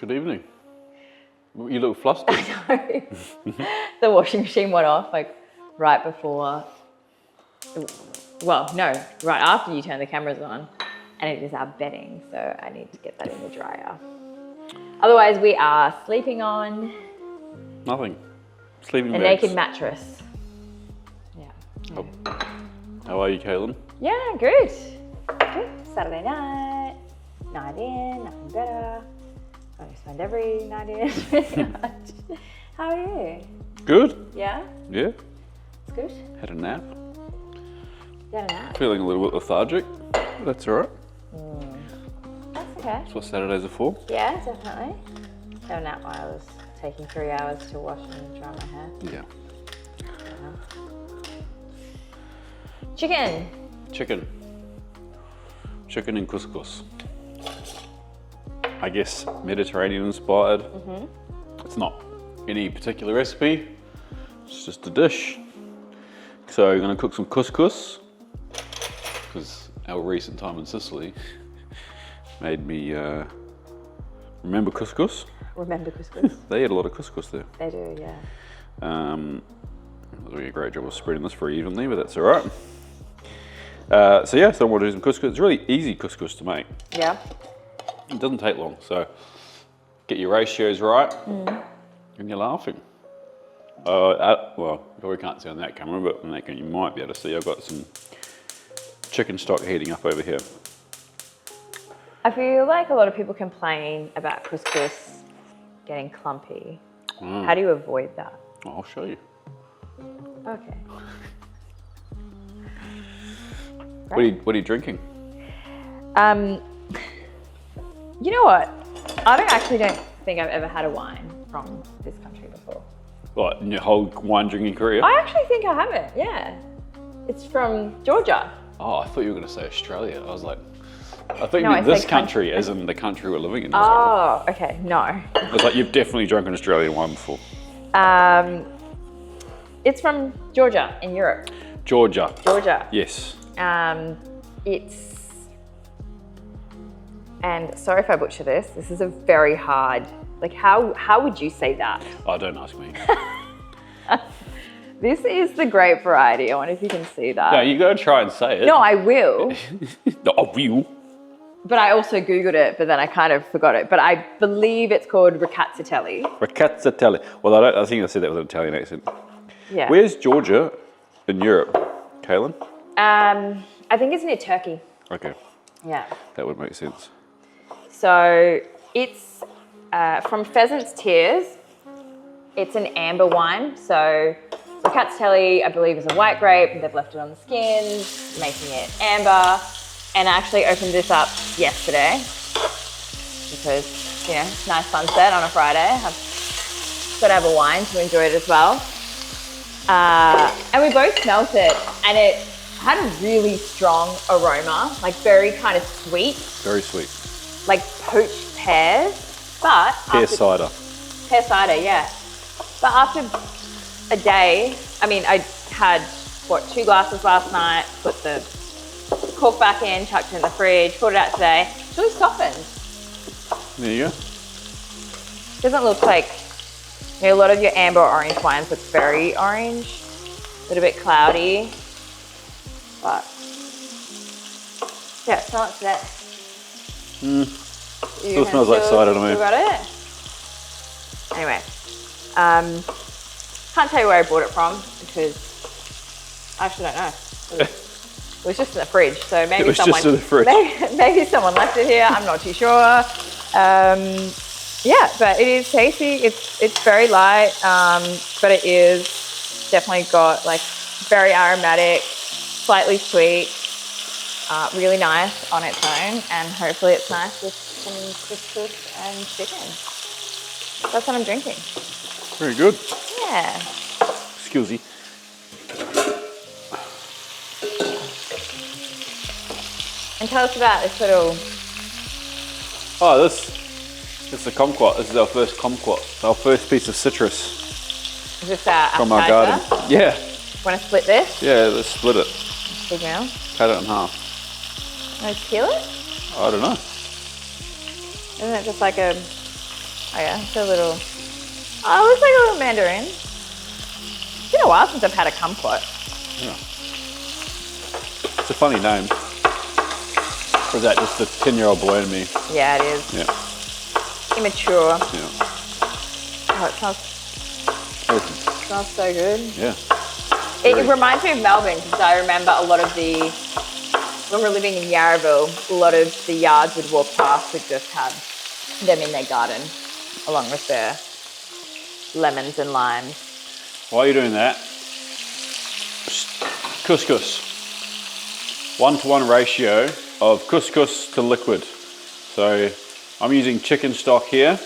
Good evening. You look flustered. I know. The washing machine went off like right before, well, no, right after you turn the cameras on, and it is our bedding, so I need to get that in the dryer. Otherwise, we are sleeping on Nothing. Sleeping a bags. naked mattress. Yeah. Oh. How are you, Katelyn? Yeah, good. Good. Saturday night, night in, nothing better. I spend every night in. How are you? Good. Yeah? Yeah. It's good. Had a nap. You had a nap? Feeling a little bit lethargic. But that's all right. That's okay. That's what Saturdays are for. Yeah, definitely. Had a nap while I was taking 3 hours to wash and dry my hair. Yeah. Chicken. Chicken. Chicken and couscous. I guess Mediterranean inspired. It's not any particular recipe. It's just a dish. So we're going to cook some couscous because our recent time in Sicily made me remember couscous. Remember couscous? They eat a lot of couscous there. They do, yeah. They're doing a great job of spreading this very evenly, but that's all right. So I want to do some couscous. It's really easy couscous to make. Yeah. It doesn't take long, so get your ratios right, and you're laughing. Well, you probably can't see on that camera, but on that camera you might be able to see. I've got some chicken stock heating up over here. I feel like a lot of people complain about couscous getting clumpy. How do you avoid that? I'll show you. Okay. What are you drinking? You know what? I don't think I've ever had a wine from this country before. What, in your whole wine drinking career? I actually think I haven't, yeah. It's from Georgia. Oh, I thought you were going to say Australia. I was like, I thought you No, meant I this said country, as in the country we're living in. I Oh, okay, no. was like, you've definitely drunk an Australian wine before. It's from Georgia in Europe. Georgia. Georgia. Yes. And sorry if I butcher this. This is a very hard, like how would you say that? Oh, don't ask me. This is the grape variety. I wonder if you can see that. No, you got to try and say it. No, I will. No, I will. But I also Googled it, but then I kind of forgot it. But I believe it's called Rkatsiteli. Rkatsiteli. Well, I think I said that with an Italian accent. Yeah. Where's Georgia in Europe, Katelyn? I think it's near Turkey. Okay, Yeah. that would make sense. So it's from Pheasant's Tears. It's an amber wine. So Rkatsiteli, I believe, is a white grape. They've left it on the skins, making it amber. And I actually opened this up yesterday because, it's nice sunset on a Friday. I've got to have a wine to enjoy it as well. And we both smelt it, and it had a really strong aroma, like very kind of sweet. Very sweet. Like poached pears, but Pear cider. Pear cider, yeah. But after a day, I had, 2 glasses last night, put the cork back in, chucked it in the fridge, pulled it out today. It's really softened. There you go. Doesn't look like, a lot of your amber orange wines look very orange, a little bit cloudy, but yeah, smell it today. Still smells like cider to me. You got it? Anyway, can't tell you where I bought it from because I actually don't know. It was just in the fridge, so maybe just in the fridge. Maybe someone left it here. I'm not too sure. Yeah, but it is tasty. It's very light, but it is definitely got like very aromatic, slightly sweet, really nice on its own, and hopefully it's nice with some couscous and chicken. That's what I'm drinking. Very good. Yeah. Excuse me. And tell us about this little... Oh, it's a kumquat. This is our first kumquat. Our first piece of citrus Is this our from our appetizer? garden. Yeah. Want to split this? Yeah, let's split it. Big meal. Cut it in half. Want to peel it? I don't know. Isn't it just like a Oh yeah, it's a little, oh, it looks like a little mandarin. It's been a while since I've had a kumquat. Yeah. It's a funny name. Or is that just the 10-year-old boy in me? Yeah, it is. Yeah. Immature. Yeah. Oh, it smells so good. Yeah. It reminds me of Melbourne because I remember a lot of when we were living in Yarraville, a lot of the yards we'd walk past would just have them in their garden along with their lemons and limes. While you're doing that, couscous. 1-to-1 ratio of couscous to liquid. So I'm using chicken stock here,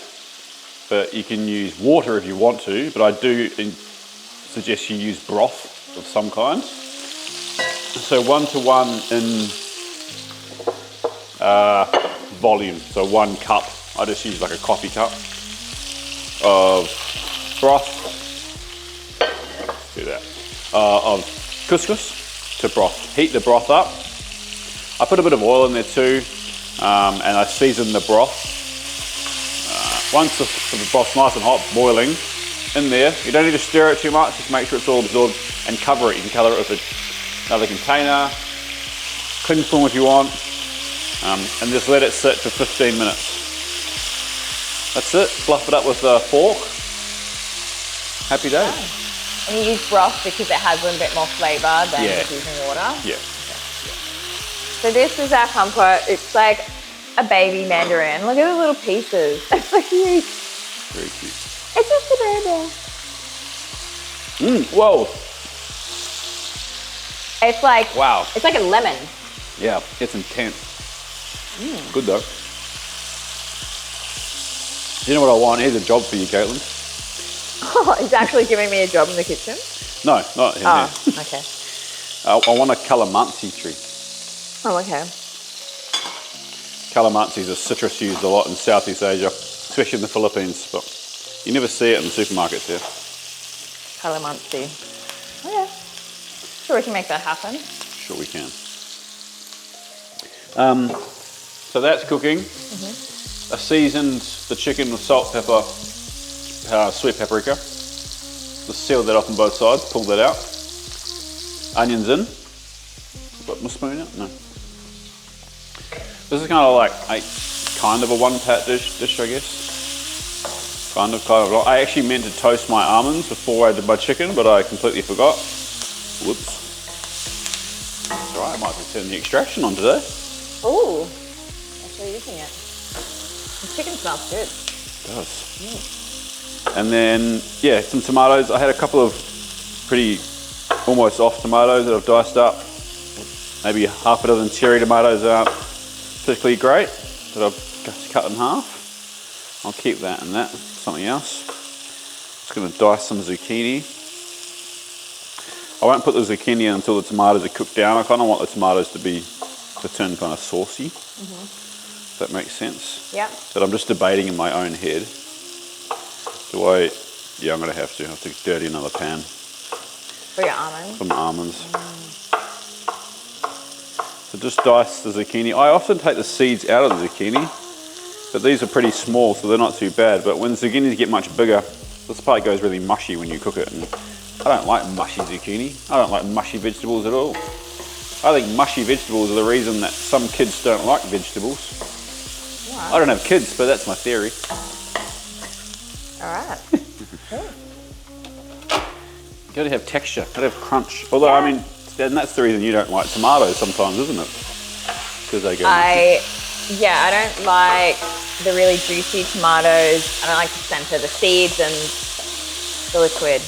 but you can use water if you want to, but I do suggest you use broth of some kind. So 1-to-1 in volume, so 1 cup. I just use like a coffee cup of broth. Do that. Of couscous to broth. Heat the broth up. I put a bit of oil in there too, and I season the broth. Once the broth's nice and hot, boiling, in there, you don't need to stir it too much, just make sure it's all absorbed and cover it. You can cover it with another container, cling film if you want, and just let it sit for 15 minutes. That's it, fluff it up with a fork. Happy days. Oh. And you use broth because it has a little bit more flavour than just using water? Yeah. So this is our kumquat. It's like a baby mandarin. Look at the little pieces. It's so cute. Very cute. It's just adorable. Whoa. It's like, wow. It's like a lemon. Yeah, it's intense. Good though. You know what I want? Here's a job for you, Katelyn. Oh, he's actually giving me a job in the kitchen? No, not in here. Oh, okay. I want a calamansi tree. Oh, okay. Calamansi is a citrus used a lot in Southeast Asia, especially in the Philippines, but you never see it in the supermarkets here. Calamansi. Okay. Sure, we can make that happen. Sure we can. So that's cooking. I seasoned the chicken with salt, pepper, sweet paprika. Just sealed that off on both sides, pulled that out. Onions in. Put my spoon out? No. This is kind of like kind of a one-pat dish, I guess. Kind of. I actually meant to toast my almonds before I did my chicken, but I completely forgot. Whoops. That's all right, I might have to turn the extraction on today. Ooh, that's what you're using it. The chicken smells good. It does. And then, yeah, some tomatoes. I had a couple of pretty almost off tomatoes that I've diced up. Maybe half a dozen cherry tomatoes aren't particularly great, that I've just cut in half. I'll keep that and that, something else. Just gonna dice some zucchini. I won't put the zucchini in until the tomatoes are cooked down. I kind of want the tomatoes to turn kind of saucy. If that makes sense. Yeah. But I'm just debating in my own head. Yeah, I'm gonna have to dirty another pan. For your almonds? For my almonds. So just dice the zucchini. I often take the seeds out of the zucchini, but these are pretty small, so they're not too bad. But when zucchinis get much bigger, this part goes really mushy when you cook it. And I don't like mushy zucchini. I don't like mushy vegetables at all. I think mushy vegetables are the reason that some kids don't like vegetables. Right. I don't have kids, but that's my theory. All right. You gotta have texture, gotta have crunch. Although, I mean, and that's the reason you don't like tomatoes sometimes, isn't it? Because they go I don't like the really juicy tomatoes. I don't like the center, the seeds and the liquid.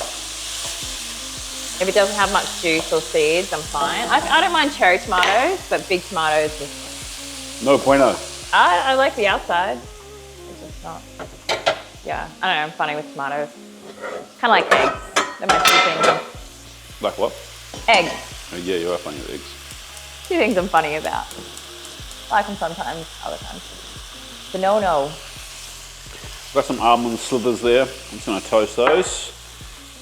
If it doesn't have much juice or seeds, I'm fine. I don't mind cherry tomatoes, but big tomatoes is... No bueno. I like the outside. It's just not... Yeah, I don't know, I'm funny with tomatoes. Kind of like eggs. They're my two things. Like what? Eggs. Oh, yeah, you are funny with eggs. Two things I'm funny about. I like them sometimes, other times. But no. I've got some almond slivers there. I'm just gonna toast those.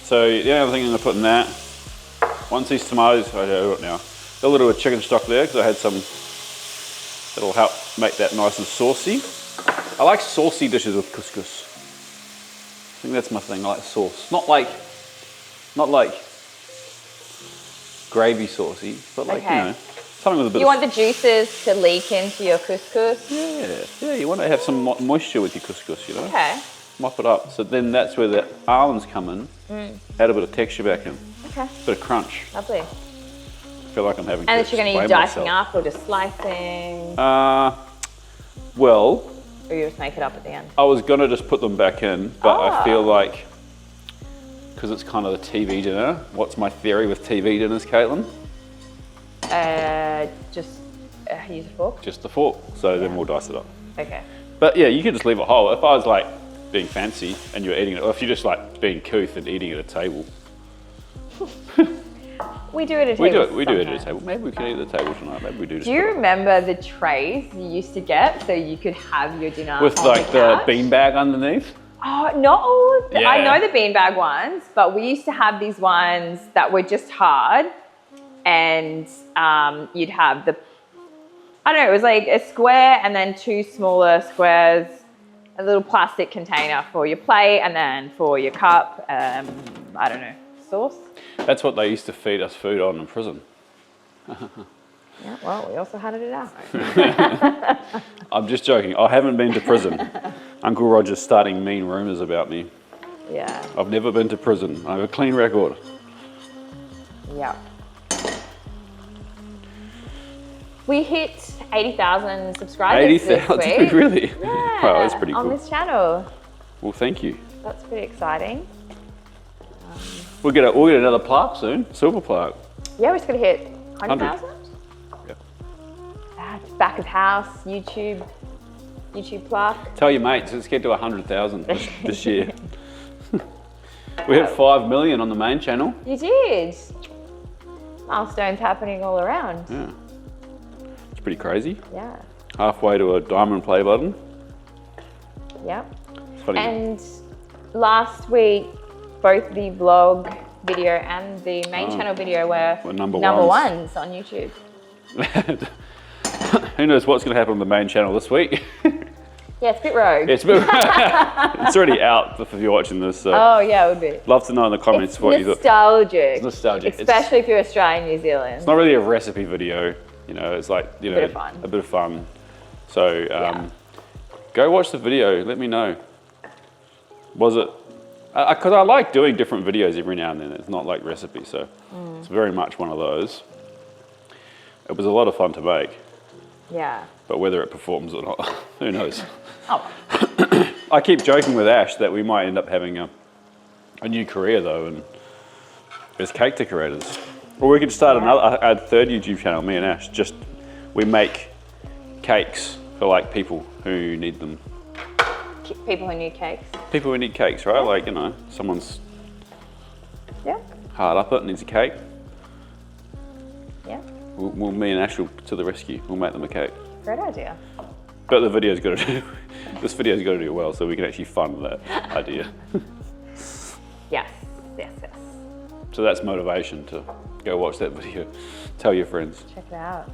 So the only other thing I'm gonna put in that, once these tomatoes, I do it now. Got a little bit of chicken stock there because I had some, that'll help make that nice and saucy. I like saucy dishes with couscous. think that's my thing. I like sauce. Not like gravy saucy, but like, Okay. you know, something with a bit You of... want the juices to leak into your couscous? Yeah, you want to have some moisture with your couscous, you know? Okay. Mop it up. So then that's where the almonds come in, add a bit of texture back in, Okay. bit of crunch. Lovely. I feel like I'm having And to that you're going to explain use dicing myself. up or just slicing? Well, Or you just make it up at the end? I was going to just put them back in, but I Ah. feel like, because it's kind of the TV dinner, what's my theory with TV dinners, Katelyn? Just use a fork? Just the fork, so then we'll dice it up. Okay. But yeah, you could just leave it whole. If I was like being fancy and you're eating it, or if you're just like being couth and eating at a table. We do it at a table. We do it at a sometimes. table. Maybe we can eat at the table tonight. Maybe we do. Do you remember the trays you used to get so you could have your dinner with on like the the couch? beanbag underneath? Oh, not all of the, I Yeah. know the beanbag ones, but we used to have these ones that were just hard, and you'd have the, I don't know, it was like a square and then two smaller squares, a little plastic container for your plate, and then for your cup, I don't know, sauce. That's what they used to feed us food on in prison. Yeah, well, we also had it at our home. I'm just joking. I haven't been to prison. Uncle Roger's starting mean rumours about me. Yeah, I've never been to prison. I have a clean record. yeah. We hit 80,000 subscribers this 80,000, week. really? Yeah, Wow, that's pretty on cool. this channel. Well, thank you. That's pretty exciting. We'll get another plaque soon, silver plaque. Yeah, we're just gonna hit 100,000. Yeah. Back of house, YouTube plaque. Tell your mates, let's get to 100,000 this year. We hit 5 million on the main channel. You did. Milestones happening all around. Yeah. It's pretty crazy. Yeah. Halfway to a diamond play button. Yeah. It's funny. And last week, both the vlog video and the main channel video were number ones on YouTube. Who knows what's going to happen on the main channel this week? Yeah, it's a bit rogue. It's already out if you're watching this. So Oh yeah, it would be. love to know in the comments It's what you thought. nostalgic. It's nostalgic. Especially if you're Australian, New Zealand. It's not really a recipe video. You know, it's like, you know, A bit of fun. So go watch the video. Let me know. Was it? Because I like doing different videos every now and then. It's not like recipes, so it's very much one of those. It was a lot of fun to make, Yeah. but whether it performs or not, who knows? Oh. I keep joking with Ash that we might end up having a new career though, and as cake decorators. Or we could start a third YouTube channel, me and Ash. Just we make cakes for like people who need them. People who need cakes. People who need cakes, right? Like, you know, someone's Yeah. hard up it, needs a cake. Yeah. Me and Ash will to the rescue. We'll make them a cake. Great idea. But the video's got to do. This video's got to do well, so we can actually fund that idea. Yes. Yes. Yes. So that's motivation to go watch that video. Tell your friends. Check it out.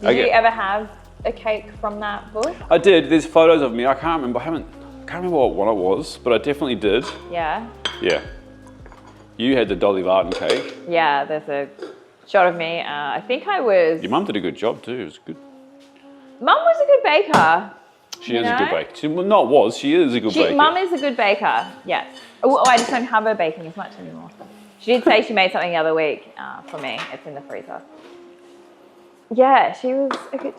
Did you ever have a cake from that book? I did. There's photos of me. I can't remember. I can't remember what one it was, but I definitely did. Yeah. Yeah. You had the Dolly Varden cake. Yeah. There's a shot of me. I think I was. Your mum did a good job too. It was good. Mum was a good baker. She is a good baker. She is a good baker. Mum is a good baker. Yes. Oh, I just don't have her baking as much anymore. She did say she made something the other week for me. It's in the freezer. Yeah, she was a good.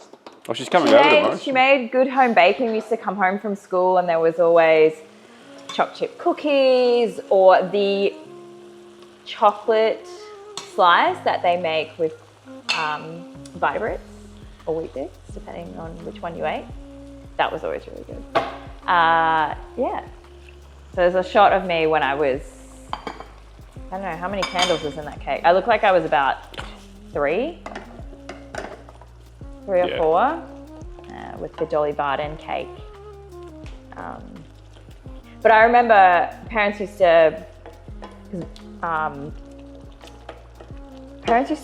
Oh, she's coming over tomorrow. She made good home baking. We used to come home from school and there was always chocolate chip cookies or the chocolate slice that they make with Vibrits or Weet Bix, depending on which one you ate. That was always really good. Yeah. So there's a shot of me when I was, I don't know, how many candles was in that cake? I look like I was about 3 or 4 with the Dolly Varden cake. But I remember parents used to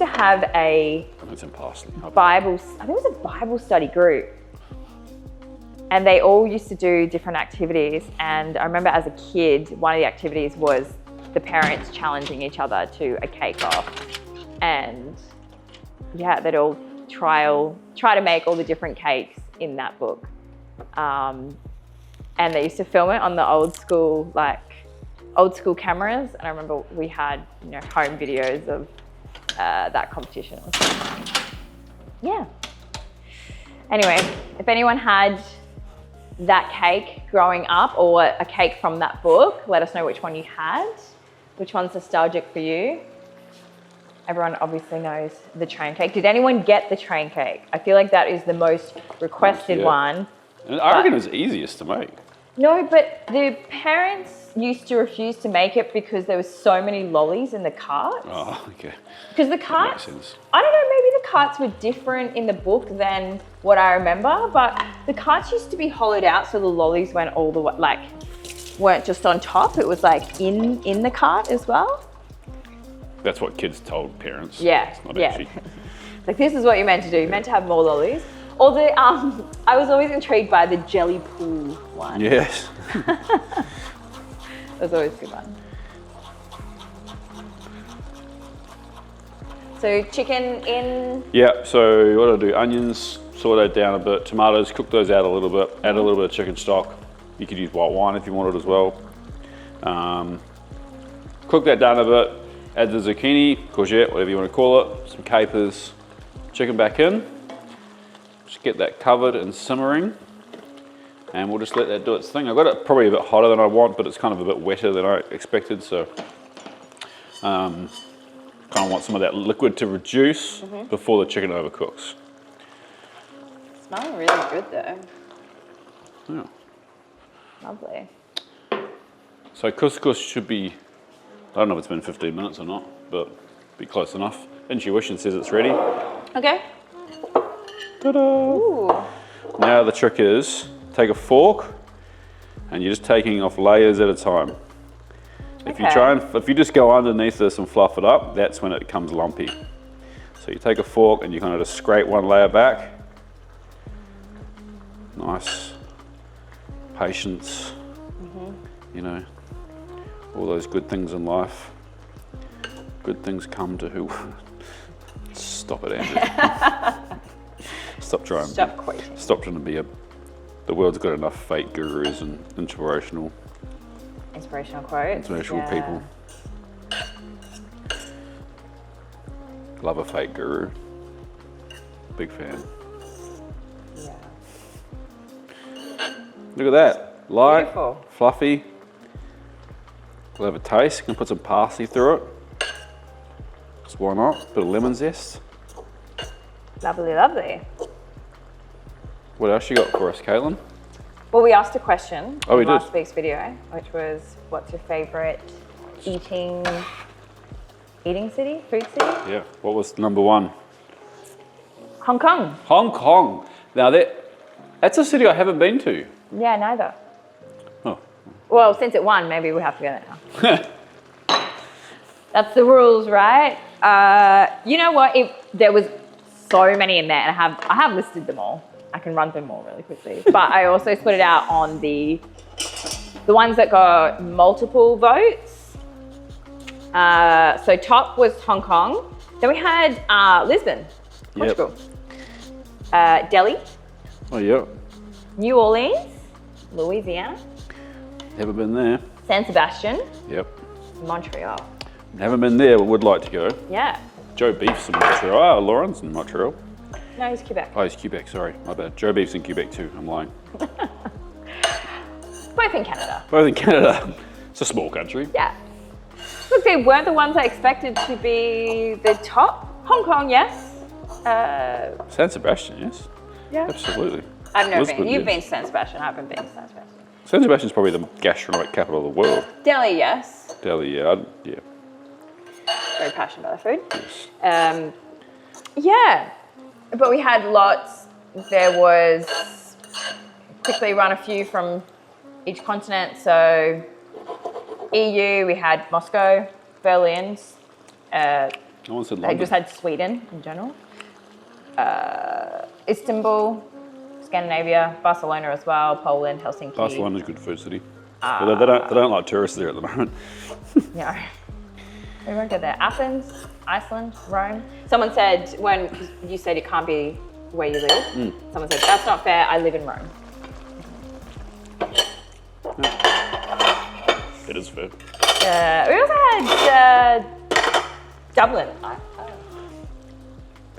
have a It's in parsley. Bible, I think it was a Bible study group. And they all used to do different activities. And I remember as a kid, one of the activities was the parents challenging each other to a cake-off. And yeah, they'd all try to make all the different cakes in that book. And they used to film it on the old school cameras. And I remember we had, home videos of that competition. Yeah. Anyway, if anyone had that cake growing up or a cake from that book, let us know which one you had. Which one's nostalgic for you? Everyone obviously knows the train cake. Did anyone get the train cake? I feel like that is the most requested one. And I reckon it was easiest to make. No, but the parents used to refuse to make it because there was so many lollies in the carts. Oh, okay. Because the carts, I don't know, maybe the carts were different in the book than what I remember, but the carts used to be hollowed out so the lollies went all the way, weren't just on top, it was in the cart as well. That's what kids told parents. Yeah, it's not yeah. Actually. It's this is what you're meant to do. You're meant to have more lollies. Or I was always intrigued by the jelly pool one. Yes. That was always a good one. So chicken in? Yeah, so what I'll do, onions, saute those down a bit, tomatoes, cook those out a little bit, add a little bit of chicken stock. You could use white wine if you wanted as well. Cook that down a bit, add the zucchini, courgette, whatever you want to call it, some capers, chicken back in. Just get that covered and simmering. And we'll just let that do its thing. I've got it probably a bit hotter than I want, but it's kind of a bit wetter than I expected, so kind of want some of that liquid to reduce before the chicken overcooks. Smelling really good though. Yeah. Lovely. So couscous should be, I don't know if it's been 15 minutes or not, but be close enough. Intuition says it's ready. Okay. Ta-da! Ooh. Now the trick is, take a fork and you're just taking off layers at a time. If you just go underneath this and fluff it up, that's when it becomes lumpy. So you take a fork and you kind of just scrape one layer back. Nice. Patience. All those good things in life. Good things come to who? Stop it, Andrew. Stop trying to be the world's got enough fake gurus and inspirational quotes. Inspirational people. Love a fake guru. Big fan. Yeah. Look at that. Light, Beautiful. fluffy. We'll have a taste. You can put some parsley through it. Just why not? Bit of lemon zest. Lovely, lovely. What else you got for us, Katelyn? Well, we asked a question Oh, we in did. last week's video, which was, what's your favorite eating city, food city? Yeah. What was number one? Hong Kong. Hong Kong. Now that's a city I haven't been to. Yeah, neither. Oh. Well, since it won, maybe we have to go there now. That's the rules, right? You know what? There was so many in there, and I have listed them all. I can run through them all really quickly. But I also split it out on the ones that got multiple votes. So top was Hong Kong. Then we had Lisbon, Portugal. Delhi. Oh, yeah. New Orleans, Louisiana. Haven't been there. San Sebastian. Yep. Montreal. Haven't been there, but would like to go. Yeah. Joe Beef's in Montreal. Lauren's in Montreal. No, he's Quebec. Oh, he's Quebec, sorry. My bad. Joe Beef's in Quebec too. I'm lying. Both in Canada. Both in Canada. It's a small country. Yeah. Look, they weren't the ones I expected to be the top. Hong Kong, yes. San Sebastian, yes. Yeah. Absolutely. I've never Lisbon, been. You've yes. been to San Sebastian. I haven't been to San Sebastian. San Sebastian's probably the gastronomic capital of the world. Delhi, yes. Delhi, yeah. Yeah. Very passionate about the food. Yes. Yeah. But we had lots. There was, quickly run a few from each continent. So EU, we had Moscow, Berlin. No one said I London. just had Sweden in general. Istanbul, Scandinavia, Barcelona as well, Poland, Helsinki. Barcelona's a good food city. But they don't like tourists there at the moment. No. We won't go there. Athens, Iceland, Rome. Someone said, when you said it can't be where you live, someone said, that's not fair, I live in Rome. It is fair. We also had Dublin.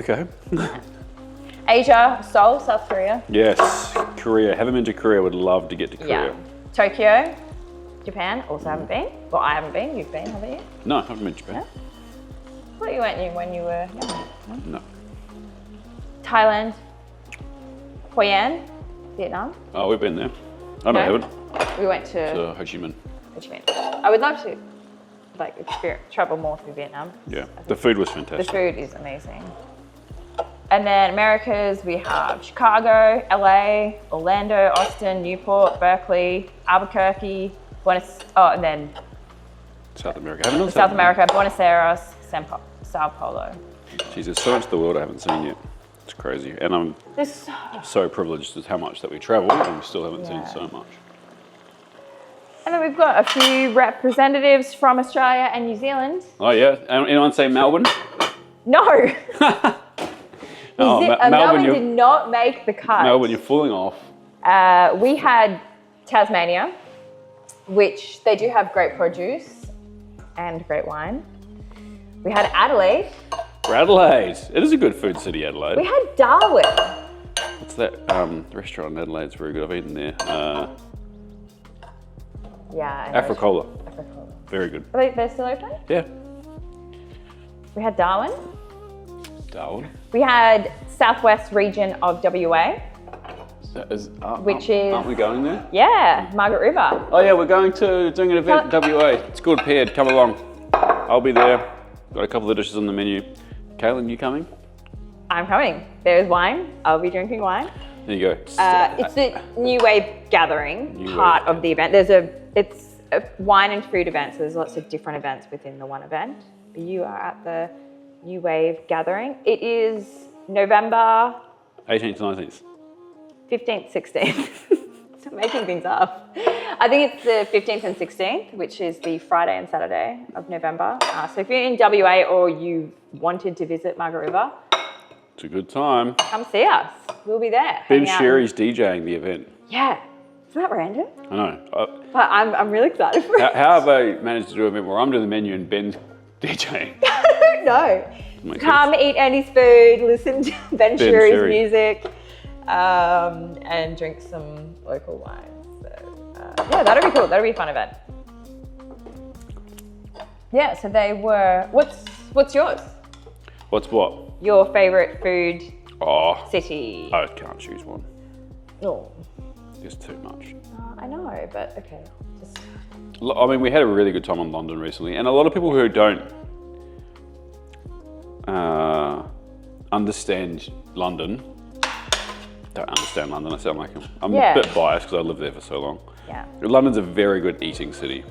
Okay. Asia, Seoul, South Korea. Yes, Korea. Haven't been to Korea. Would love to get to Korea. Yeah. Tokyo, Japan. Also haven't been. Well, I haven't been. You've been, haven't you? No, I haven't been to Japan. No? I thought you went when you were young. No. Thailand, Hoi An, Vietnam. Oh, we've been there. Oh, no, I haven't. We went to Ho Chi Minh. Ho Chi Minh. I would love to travel more through Vietnam. Yeah, the food was The fantastic. food is amazing. And then Americas, we have Chicago, LA, Orlando, Austin, Newport, Berkeley, Albuquerque, and then South America. Haven't done South America, Buenos Aires, Sao Paulo. Jeez, there's so much of the world I haven't seen yet. It's crazy. And I'm This, so privileged with how much that we travel and we still haven't seen so much. and then we've got a few representatives from Australia and New Zealand. Oh, yeah. Anyone say Melbourne? No! Oh, Melbourne did not make the cut. Melbourne, you're falling off. We had Tasmania, which they do have great produce and great wine. We had Adelaide. Adelaide. It is a good food city, Adelaide. We had Darwin. What's that restaurant in Adelaide? It's very good. I've eaten there. Yeah. Africola. Africola. Very good. Are they're still open? Yeah. We had Darwin. Darwin. We had southwest region of WA. Which is... Aren't we going there? Yeah, Margaret River. Oh yeah, we're doing an event in WA. It's called Paired. Come along. I'll be there. Got a couple of dishes on the menu. Katelyn, you coming? I'm coming. There's wine. I'll be drinking wine. There you go. It's the New Wave gathering part of the event. It's a wine and food event, so there's lots of different events within the one event. You are at the New Wave gathering. It is November 18th to 19th. 15th, 16th. Stop making things up. I think it's the 15th and 16th, which is the Friday and Saturday of November. So if you're in WA or you wanted to visit Margaret River, It's a good time. come see us. We'll be there. Ben Sherry's DJing the event. Yeah. Isn't that random? I know. But I'm really excited for it. How have I managed to do an event where I'm doing the menu and Ben's DJing? I don't know. Makes Come sense. eat Andy's food, listen to Ben Sherry's Sherry. music, and drink some local wine. So yeah, that'll be cool. That'll be a fun event. Yeah. So they were. What's yours? What's what? Your favorite food Oh, city? I can't choose one. Oh, There's too much. I know, but okay. Just I mean, we had a really good time in London recently, and a lot of people who don't understand London don't understand London. I sound like I'm a bit biased because I lived there for so long. yeah. London's a very good eating city.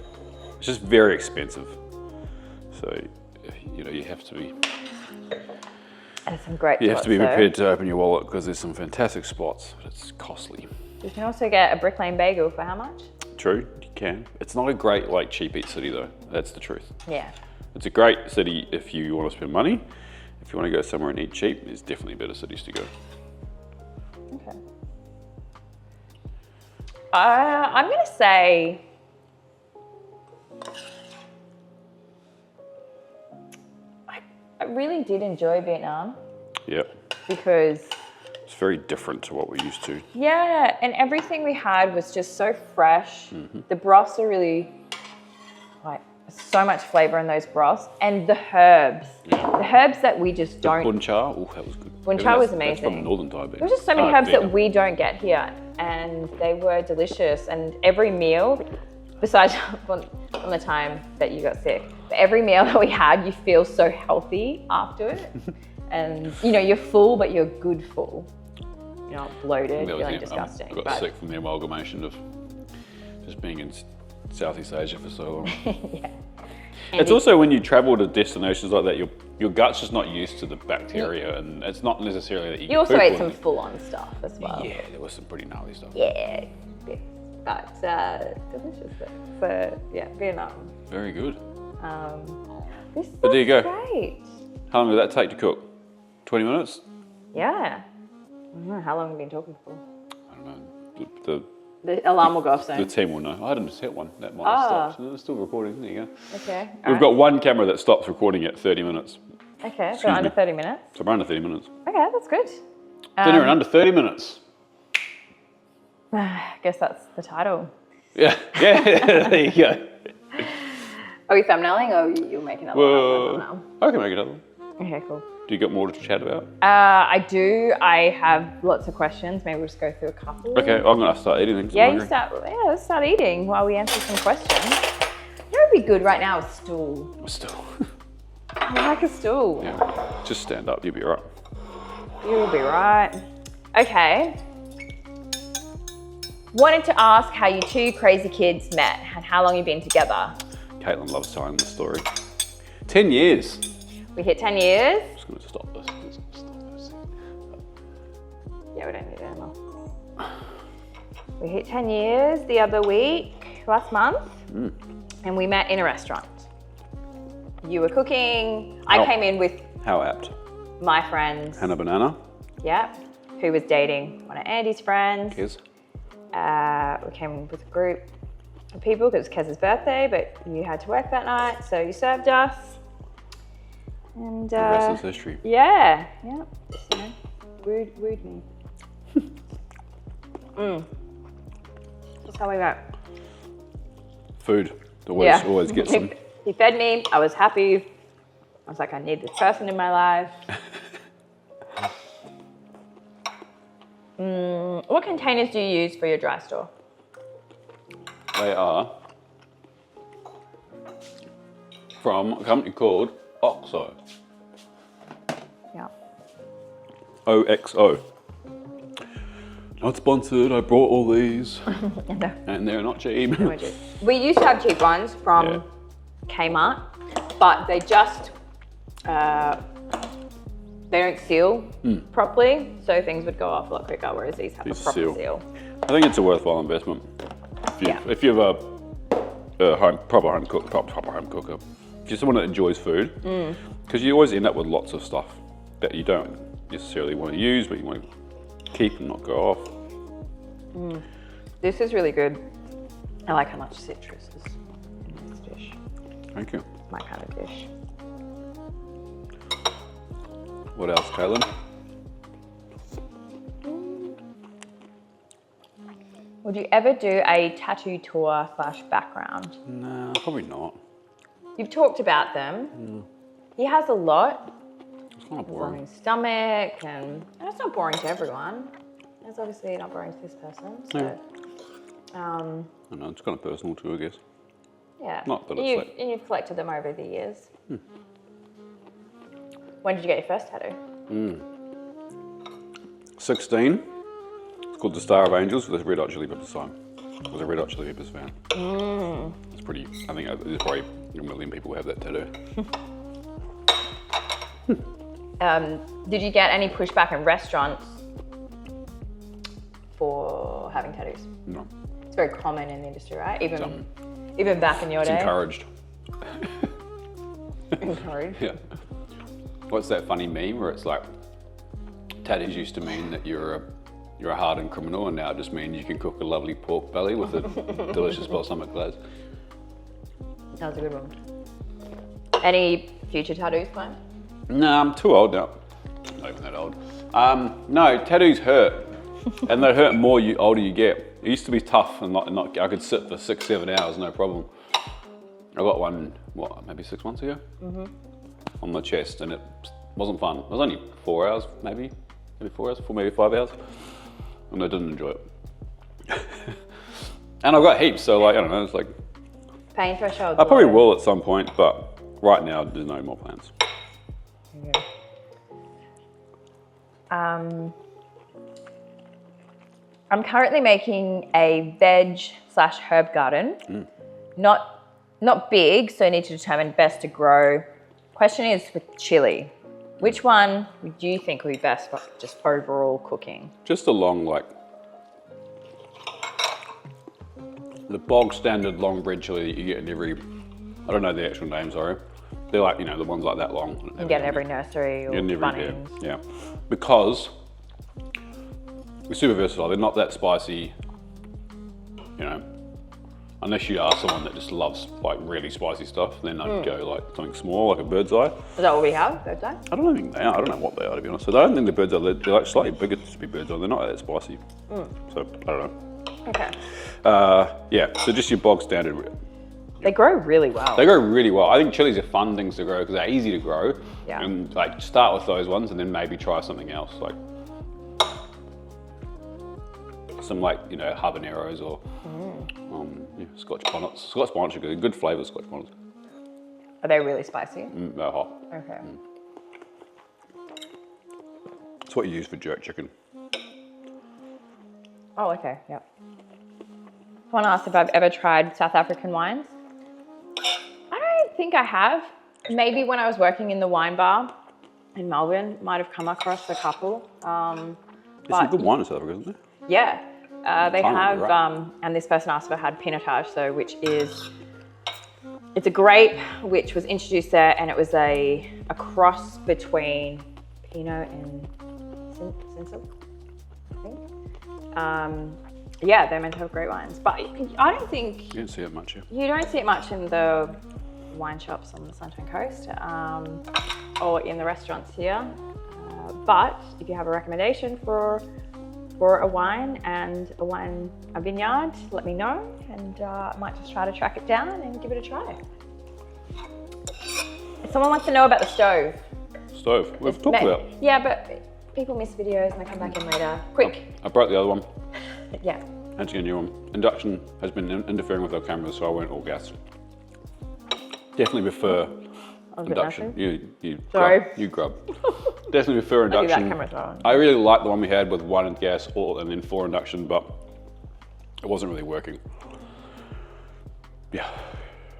It's just very expensive, so you have to be And some great. you have to be spots, though. prepared to open your wallet because there's some fantastic spots, but it's costly. You can also get a Brick Lane bagel for how much? True, you can. It's not a great cheap eat city though. That's the truth. Yeah. It's a great city if you want to spend money. If you want to go somewhere and eat cheap, there's definitely better cities to go. Okay. I'm gonna say I really did enjoy Vietnam Yep. because It's very different to what we're used to. yeah, and everything we had was just so fresh. The broths are really so much flavor in those broths, and the herbs, the herbs that we just don't. Bun cha, oh, that was good. Bun cha was That's amazing. from Northern Thai. There was just so many herbs that we don't get here, and they were delicious. And every meal, besides from the time that you got sick, but every meal that we had, you feel so healthy after it, and you're full, but you're good full. You're not bloated, feeling disgusting. I got sick from the amalgamation of just being in Southeast Asia for so long. Yeah. It's also when you travel to destinations like that, your gut's just not used to the bacteria, and it's not necessarily that You also ate some full-on stuff as well. Yeah, there was some pretty gnarly stuff. Yeah, but delicious. So yeah, Vietnam. Very good. This But there you go. Great. How long did that take to cook? 20 minutes? Yeah. I don't know how long have we been talking for. I don't know. The alarm will go off The soon. team will know. I didn't set one. That might have stopped. It's still recording. There you go. Okay. We've got one camera that stops recording at 30 minutes. Okay, so under 30 minutes. So we're under 30 minutes. Okay, that's good. Dinner in under 30 minutes. I guess that's the title. Yeah, there you go. Are we thumbnailing or you'll make another one? I can make another one. Okay, cool. Do you got more to chat about? I do. I have lots of questions. Maybe we'll just go through a couple. Okay, I'm going to start eating things. Yeah, let's start eating while we answer some questions. You know, it'd be good right now is stool. Still. I like a stool. Yeah, just stand up, you'll be all right. You'll be right. Okay. Wanted to ask how you two crazy kids met and how long you've been together. Katelyn loves telling the story. 10 years. We hit 10 years. I'm just going to stop this. Yeah, we don't need it anymore. We hit 10 years the other week, last month, and we met in a restaurant. You were cooking. I came in with How apt. my friends. Hannah Banana. Yeah, who was dating one of Andy's friends. Kez. We came with a group of people because it was Kez's birthday, but you had to work that night, so you served us. And The rest is history. yeah. Just, you know, wooed me. That's how we go. Food. Always gets them. He fed me. I was happy. I was like, I need this person in my life. What containers do you use for your dry store? They are from a company called OXO. Yeah. OXO. Not sponsored, I brought all these. No. And they're not cheap. We used to have cheap ones from Kmart, but they just they don't seal properly, so things would go off a lot quicker, whereas these have a proper seal. I think it's a worthwhile investment. If you have a proper home cooker, if you're someone that enjoys food, because you always end up with lots of stuff that you don't necessarily want to use, but you want to keep and not go off. This is really good. I like how much citrus is in this dish. Thank you. My kind of dish. What else, Katelyn? Would you ever do a tattoo tour / background? No, probably not. You've talked about them. He has a lot. It's kind of On boring. his stomach, and it's not boring to everyone. It's obviously not boring to this person. So, I don't know, it's kind of personal too, I guess. yeah. Not that and it's like... you've collected them over the years. When did you get your first tattoo? 16. It's called the Star of Angels with a Red Hot Chili Peppers sign. I was a Red Hot Chili Peppers fan. It's pretty, I think there's probably a million people who have that tattoo. Did you get any pushback in restaurants for having tattoos? No. It's very common in the industry, right? Even back in your It's day. encouraged. Encouraged. Yeah. What's that funny meme where it's like, tattoos used to mean that you're a hardened criminal, and now it just means you can cook a lovely pork belly with a delicious balsamic glaze. That was a good one. Any future tattoos planned? No, I'm too old now. Not even that old. No, tattoos hurt, and they hurt more older you get. It used to be tough, and not I could sit for 6-7 hours, no problem. I got one, maybe 6 months ago, on my chest, and it wasn't fun. It was only 4 hours, maybe 4 hours, maybe 5 hours, and I didn't enjoy it. And I've got heaps, so like I don't know, it's like Pain threshold. I probably will at some point, but right now there's no more plans. Yeah. I'm currently making a veg / herb garden. Not not big, so you need to determine best to grow. Question is with chili. Which one do you think would be best for just overall cooking? Just a long, like, the bog standard long bread chili that you get in every, I don't know the actual names, sorry. They're like, you know, the ones like that long. You get in every nursery or Bunnings. Yeah. Because they're super versatile. They're not that spicy, you know, unless you are someone that just loves like really spicy stuff, then I'd go like something small, like a bird's eye. Is that what we have, bird's eye? I don't think they are. I don't know what they are, to be honest. So I don't think the bird's eye, they're like slightly bigger to be bird's eye. They're not that spicy. So I don't know. Okay. Yeah, so just your bog standard. They grow really well. They grow really well. I think chilies are fun things to grow because they're easy to grow. Yeah. And like start with those ones and then maybe try something else, like some like, you know, habaneros or yeah, Scotch bonnets. Scotch bonnets are good. Good flavour, Scotch bonnets. Are they really spicy? They're hot. Okay. It's what you use for jerk chicken. Oh, okay, yep. Someone asked if I've ever tried South African wines. I don't think I have. Maybe when I was working in the wine bar in Melbourne, might have come across a couple. There's some good wine in South Africa, isn't there? Yeah, they have, right. and this person asked if I had Pinotage, so which is, it's a grape which was introduced there, and it was a cross between Pinot and Cinsault, I think. Yeah, they're meant to have great wines, but I don't think... You don't see it much here. You don't see it much in the wine shops on the Sunshine Coast or in the restaurants here. But if you have a recommendation for a wine and a vineyard, let me know, and I might just try to track it down and give it a try. Someone wants to know about the stove. Stove? We've talked about. Yeah, but people miss videos and they come back in later. Quick. I broke the other one. Yeah. Had to get a new one. Induction has been interfering with our cameras, so I went all gas. Definitely prefer induction. You Sorry. You grub. Definitely prefer induction. I do that camera as well. I really like the one we had with 1 in gas and then 4 induction, but it wasn't really working. Yeah.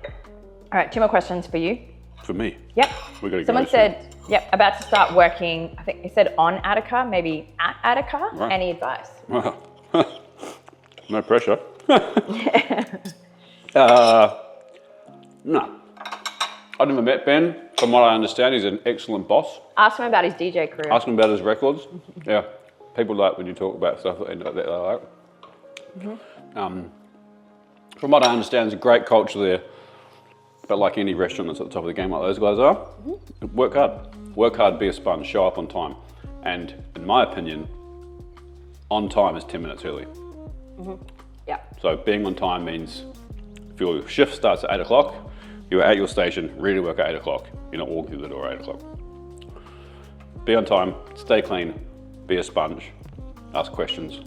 All right, 2 more questions for you. For me? Yep. We're gonna Someone go said, yep, about to start working, I think he said on Attica, maybe at Attica. Right. Any advice? Wow. No pressure. No. I've never met Ben. From what I understand, he's an excellent boss. Ask him about his DJ career. Ask him about his records. Yeah. People like when you talk about stuff that they like. From what I understand, there's a great culture there. But like any restaurant that's at the top of the game like those guys are, work hard. Work hard, be a sponge, show up on time. And in my opinion, on time is 10 minutes early. Yeah. So being on time means if your shift starts at 8 o'clock, you're at your station, ready to work at 8 o'clock. You're not walking through the door at 8 o'clock. Be on time, stay clean, be a sponge, ask questions.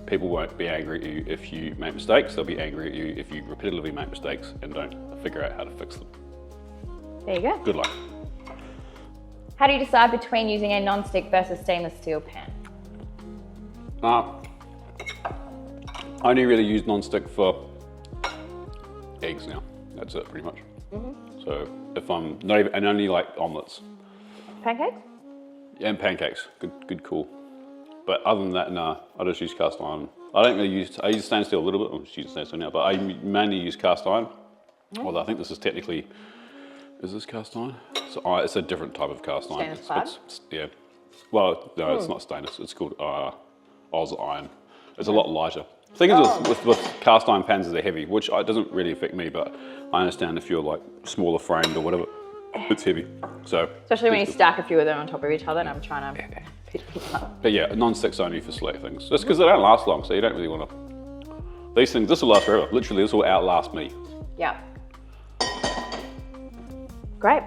People won't be angry at you if you make mistakes. They'll be angry at you if you repetitively make mistakes and don't figure out how to fix them. There you go. Good luck. How do you decide between using a non-stick versus stainless steel pan? I only really use non-stick for eggs now. That's it, pretty much. So if I'm not even, and only like omelets. Pancakes? Yeah, and pancakes. Good, cool. But other than that, nah, I just use cast iron. I don't really use, I use stainless steel a little bit. I'm just using stainless steel now, but I mainly use cast iron. Although I think this is technically, is this cast iron? So it's a different type of cast iron. Stainless Yeah. Well, no, it's not stainless. It's called Oz iron. It's a lot lighter. The thing is with cast iron pans is they're heavy, which doesn't really affect me, but I understand if you're like smaller framed or whatever, it's heavy. So especially when you stack a few of them on top of each other, and I'm trying to pick them up. But yeah, non-stick's only for select things. Just because they don't last long, so you don't really want to. These things, this will last forever. Literally, this will outlast me. Yeah. Great.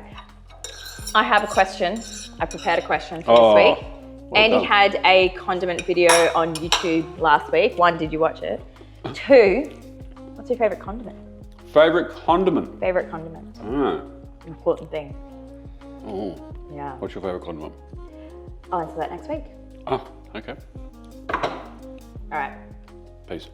I have a question. I prepared a question for this week. Well Andy done. had a condiment video on YouTube last week. 1, did you watch it? 2, what's your favorite condiment? Favorite condiment? Favorite condiment. Important thing. Oh. Yeah. What's your favorite condiment? I'll answer that next week. Oh, okay. All right. Peace.